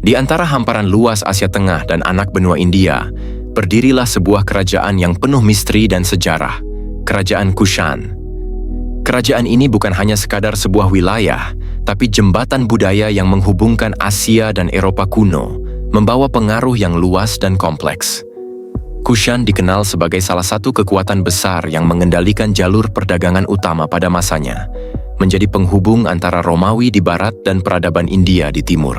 Di antara hamparan luas Asia Tengah dan anak benua India, berdirilah sebuah kerajaan yang penuh misteri dan sejarah, Kerajaan Kushan. Kerajaan ini bukan hanya sekadar sebuah wilayah, tapi jembatan budaya yang menghubungkan Asia dan Eropa kuno, membawa pengaruh yang luas dan kompleks. Kushan dikenal sebagai salah satu kekuatan besar yang mengendalikan jalur perdagangan utama pada masanya, menjadi penghubung antara Romawi di barat dan peradaban India di timur.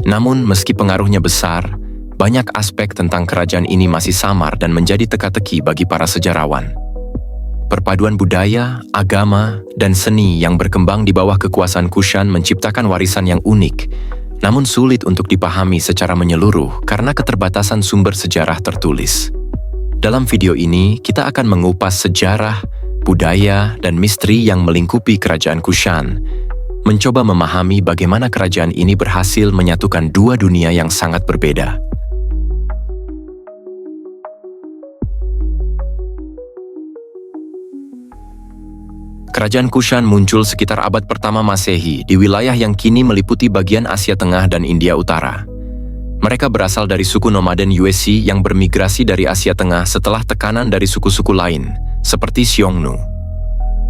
Namun, meski pengaruhnya besar, banyak aspek tentang kerajaan ini masih samar dan menjadi teka-teki bagi para sejarawan. Perpaduan budaya, agama, dan seni yang berkembang di bawah kekuasaan Kushan menciptakan warisan yang unik, namun sulit untuk dipahami secara menyeluruh karena keterbatasan sumber sejarah tertulis. Dalam video ini, kita akan mengupas sejarah, budaya, dan misteri yang melingkupi kerajaan Kushan, mencoba memahami bagaimana kerajaan ini berhasil menyatukan dua dunia yang sangat berbeda. Kerajaan Kushan muncul sekitar abad pertama Masehi di wilayah yang kini meliputi bagian Asia Tengah dan India Utara. Mereka berasal dari suku nomaden Yuezhi yang bermigrasi dari Asia Tengah setelah tekanan dari suku-suku lain, seperti Xiongnu.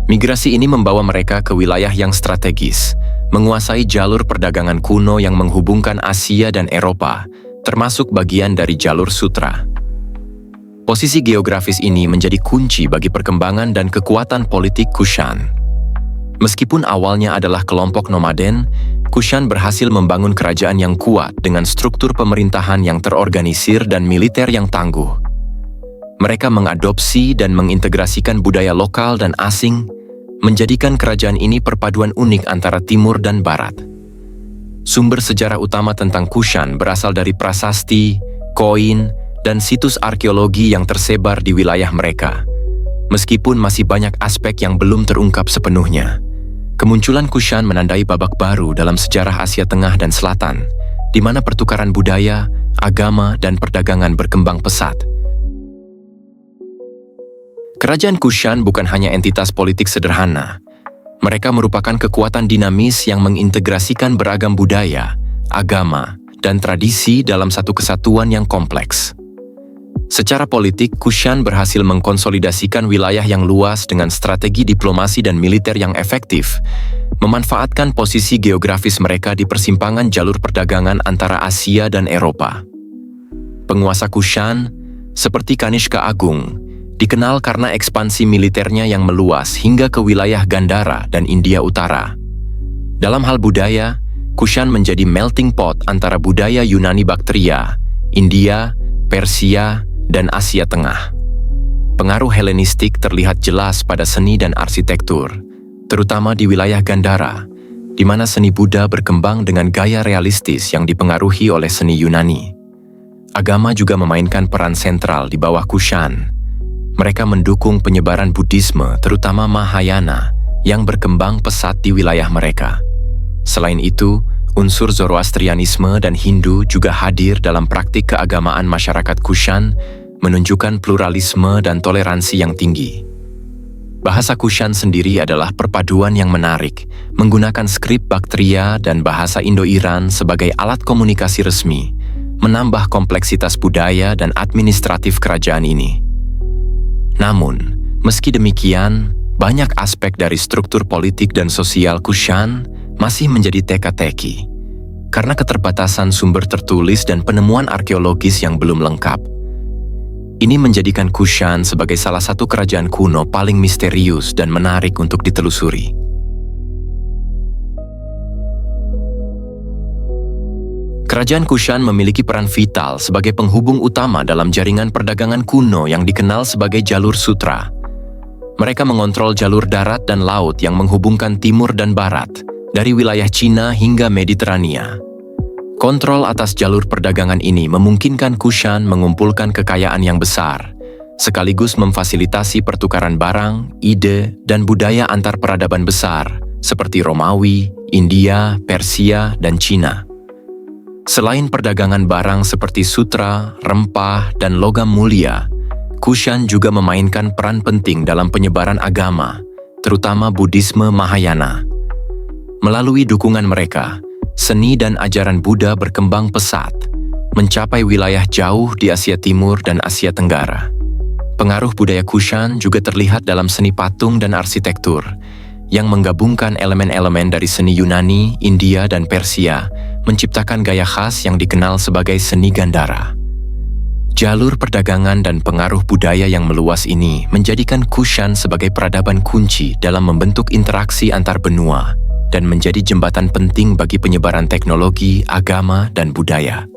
Migrasi ini membawa mereka ke wilayah yang strategis, menguasai jalur perdagangan kuno yang menghubungkan Asia dan Eropa, termasuk bagian dari jalur sutra. Posisi geografis ini menjadi kunci bagi perkembangan dan kekuatan politik Kushan. Meskipun awalnya adalah kelompok nomaden, Kushan berhasil membangun kerajaan yang kuat dengan struktur pemerintahan yang terorganisir dan militer yang tangguh. Mereka mengadopsi dan mengintegrasikan budaya lokal dan asing, menjadikan kerajaan ini perpaduan unik antara timur dan barat. Sumber sejarah utama tentang Kushan berasal dari prasasti, koin, dan situs arkeologi yang tersebar di wilayah mereka. Meskipun masih banyak aspek yang belum terungkap sepenuhnya, kemunculan Kushan menandai babak baru dalam sejarah Asia Tengah dan Selatan, di mana pertukaran budaya, agama, dan perdagangan berkembang pesat. Kerajaan Kushan bukan hanya entitas politik sederhana. Mereka merupakan kekuatan dinamis yang mengintegrasikan beragam budaya, agama, dan tradisi dalam satu kesatuan yang kompleks. Secara politik, Kushan berhasil mengkonsolidasikan wilayah yang luas dengan strategi diplomasi dan militer yang efektif, memanfaatkan posisi geografis mereka di persimpangan jalur perdagangan antara Asia dan Eropa. Penguasa Kushan, seperti Kanishka Agung, dikenal karena ekspansi militernya yang meluas hingga ke wilayah Gandhara dan India Utara. Dalam hal budaya, Kushan menjadi melting pot antara budaya Yunani Baktria, India, Persia, dan Asia Tengah. Pengaruh Helenistik terlihat jelas pada seni dan arsitektur, terutama di wilayah Gandhara, di mana seni Buddha berkembang dengan gaya realistis yang dipengaruhi oleh seni Yunani. Agama juga memainkan peran sentral di bawah Kushan. Mereka mendukung penyebaran Buddhisme, terutama Mahayana, yang berkembang pesat di wilayah mereka. Selain itu, unsur Zoroastrianisme dan Hindu juga hadir dalam praktik keagamaan masyarakat Kushan, menunjukkan pluralisme dan toleransi yang tinggi. Bahasa Kushan sendiri adalah perpaduan yang menarik, menggunakan skrip Baktria dan bahasa Indo-Iran sebagai alat komunikasi resmi, menambah kompleksitas budaya dan administratif kerajaan ini. Namun, meski demikian, banyak aspek dari struktur politik dan sosial Kushan masih menjadi teka-teki, karena keterbatasan sumber tertulis dan penemuan arkeologis yang belum lengkap. Ini menjadikan Kushan sebagai salah satu kerajaan kuno paling misterius dan menarik untuk ditelusuri. Kerajaan Kushan memiliki peran vital sebagai penghubung utama dalam jaringan perdagangan kuno yang dikenal sebagai jalur sutra. Mereka mengontrol jalur darat dan laut yang menghubungkan timur dan barat, dari wilayah Cina hingga Mediterania. Kontrol atas jalur perdagangan ini memungkinkan Kushan mengumpulkan kekayaan yang besar, sekaligus memfasilitasi pertukaran barang, ide, dan budaya antar peradaban besar, seperti Romawi, India, Persia, dan Cina. Selain perdagangan barang seperti sutra, rempah, dan logam mulia, Kushan juga memainkan peran penting dalam penyebaran agama, terutama Buddhisme Mahayana. Melalui dukungan mereka, Seni dan ajaran Buddha berkembang pesat, mencapai wilayah jauh di Asia Timur dan Asia Tenggara. Pengaruh budaya Kushan juga terlihat dalam seni patung dan arsitektur, yang menggabungkan elemen-elemen dari seni Yunani, India, dan Persia, menciptakan gaya khas yang dikenal sebagai seni Gandhara. Jalur perdagangan dan pengaruh budaya yang meluas ini menjadikan Kushan sebagai peradaban kunci dalam membentuk interaksi antar benua dan menjadi jembatan penting bagi penyebaran teknologi, agama, dan budaya.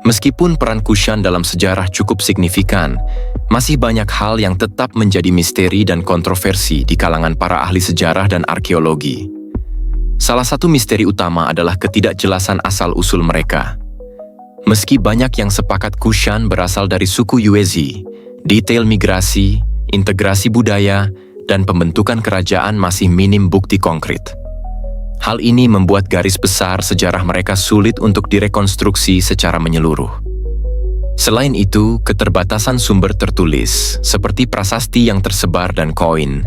Meskipun peran Kushan dalam sejarah cukup signifikan, masih banyak hal yang tetap menjadi misteri dan kontroversi di kalangan para ahli sejarah dan arkeologi. Salah satu misteri utama adalah ketidakjelasan asal-usul mereka. Meski banyak yang sepakat Kushan berasal dari suku Yuezhi, detail migrasi, integrasi budaya, dan pembentukan kerajaan masih minim bukti konkret. Hal ini membuat garis besar sejarah mereka sulit untuk direkonstruksi secara menyeluruh. Selain itu, keterbatasan sumber tertulis, seperti prasasti yang tersebar dan koin,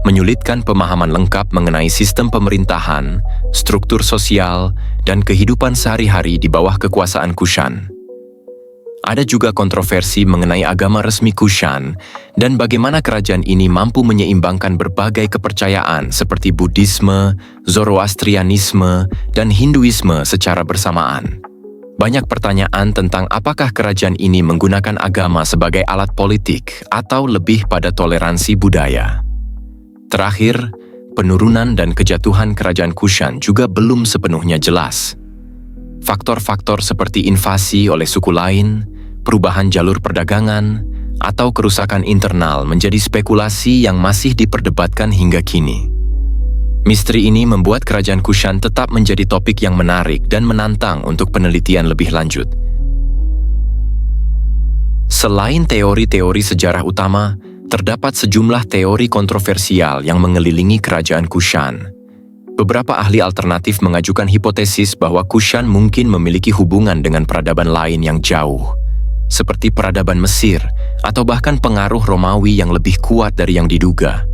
menyulitkan pemahaman lengkap mengenai sistem pemerintahan, struktur sosial, dan kehidupan sehari-hari di bawah kekuasaan Kushan. Ada juga kontroversi mengenai agama resmi Kushan dan bagaimana kerajaan ini mampu menyeimbangkan berbagai kepercayaan seperti Buddhisme, Zoroastrianisme, dan Hinduisme secara bersamaan. Banyak pertanyaan tentang apakah kerajaan ini menggunakan agama sebagai alat politik atau lebih pada toleransi budaya. Terakhir, penurunan dan kejatuhan kerajaan Kushan juga belum sepenuhnya jelas. Faktor-faktor seperti invasi oleh suku lain, perubahan jalur perdagangan, atau kerusakan internal menjadi spekulasi yang masih diperdebatkan hingga kini. Misteri ini membuat kerajaan Kushan tetap menjadi topik yang menarik dan menantang untuk penelitian lebih lanjut. Selain teori-teori sejarah utama, terdapat sejumlah teori kontroversial yang mengelilingi kerajaan Kushan. Beberapa ahli alternatif mengajukan hipotesis bahwa Kushan mungkin memiliki hubungan dengan peradaban lain yang jauh, seperti peradaban Mesir atau bahkan pengaruh Romawi yang lebih kuat dari yang diduga.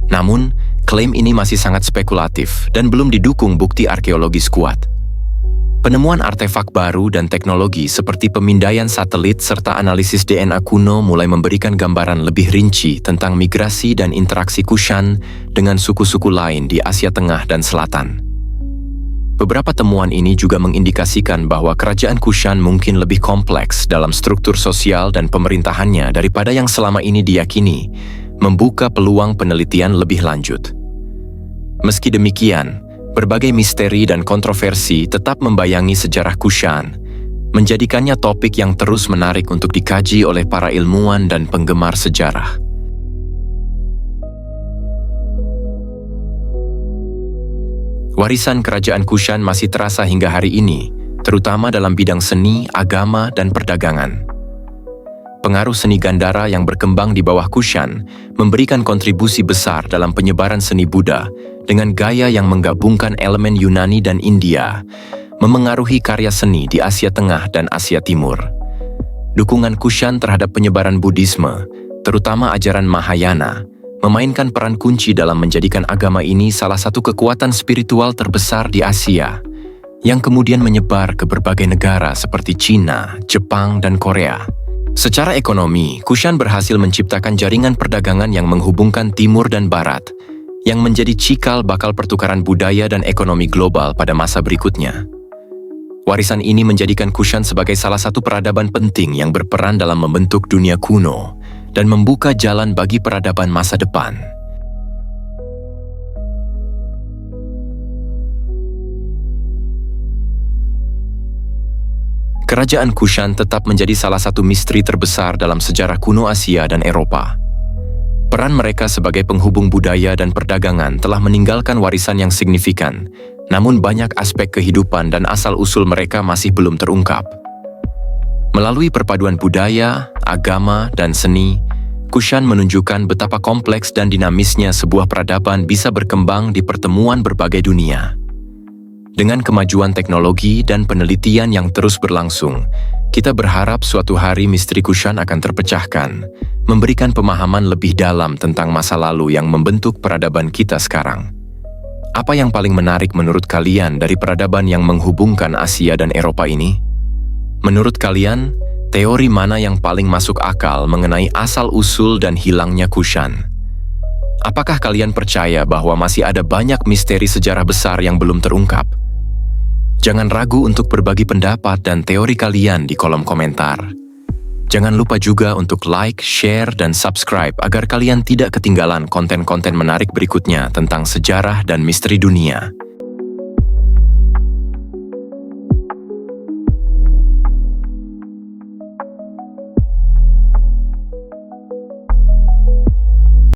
Namun, klaim ini masih sangat spekulatif dan belum didukung bukti arkeologis kuat. Penemuan artefak baru dan teknologi seperti pemindaian satelit serta analisis DNA kuno mulai memberikan gambaran lebih rinci tentang migrasi dan interaksi Kushan dengan suku-suku lain di Asia Tengah dan Selatan. Beberapa temuan ini juga mengindikasikan bahwa kerajaan Kushan mungkin lebih kompleks dalam struktur sosial dan pemerintahannya daripada yang selama ini diyakini, membuka peluang penelitian lebih lanjut. Meski demikian, berbagai misteri dan kontroversi tetap membayangi sejarah Kushan, menjadikannya topik yang terus menarik untuk dikaji oleh para ilmuwan dan penggemar sejarah. Warisan kerajaan Kushan masih terasa hingga hari ini, terutama dalam bidang seni, agama, dan perdagangan. Pengaruh seni Gandhara yang berkembang di bawah Kushan memberikan kontribusi besar dalam penyebaran seni Buddha dengan gaya yang menggabungkan elemen Yunani dan India, memengaruhi karya seni di Asia Tengah dan Asia Timur. Dukungan Kushan terhadap penyebaran Buddhisme, terutama ajaran Mahayana, memainkan peran kunci dalam menjadikan agama ini salah satu kekuatan spiritual terbesar di Asia, yang kemudian menyebar ke berbagai negara seperti Cina, Jepang, dan Korea. Secara ekonomi, Kushan berhasil menciptakan jaringan perdagangan yang menghubungkan Timur dan Barat, yang menjadi cikal bakal pertukaran budaya dan ekonomi global pada masa berikutnya. Warisan ini menjadikan Kushan sebagai salah satu peradaban penting yang berperan dalam membentuk dunia kuno dan membuka jalan bagi peradaban masa depan. Kerajaan Kushan tetap menjadi salah satu misteri terbesar dalam sejarah kuno Asia dan Eropa. Peran mereka sebagai penghubung budaya dan perdagangan telah meninggalkan warisan yang signifikan, namun banyak aspek kehidupan dan asal-usul mereka masih belum terungkap. Melalui perpaduan budaya, agama, dan seni, Kushan menunjukkan betapa kompleks dan dinamisnya sebuah peradaban bisa berkembang di pertemuan berbagai dunia. Dengan kemajuan teknologi dan penelitian yang terus berlangsung, kita berharap suatu hari misteri Kushan akan terpecahkan, memberikan pemahaman lebih dalam tentang masa lalu yang membentuk peradaban kita sekarang. Apa yang paling menarik menurut kalian dari peradaban yang menghubungkan Asia dan Eropa ini? Menurut kalian, teori mana yang paling masuk akal mengenai asal-usul dan hilangnya Kushan? Apakah kalian percaya bahwa masih ada banyak misteri sejarah besar yang belum terungkap? Jangan ragu untuk berbagi pendapat dan teori kalian di kolom komentar. Jangan lupa juga untuk like, share, dan subscribe agar kalian tidak ketinggalan konten-konten menarik berikutnya tentang sejarah dan misteri dunia.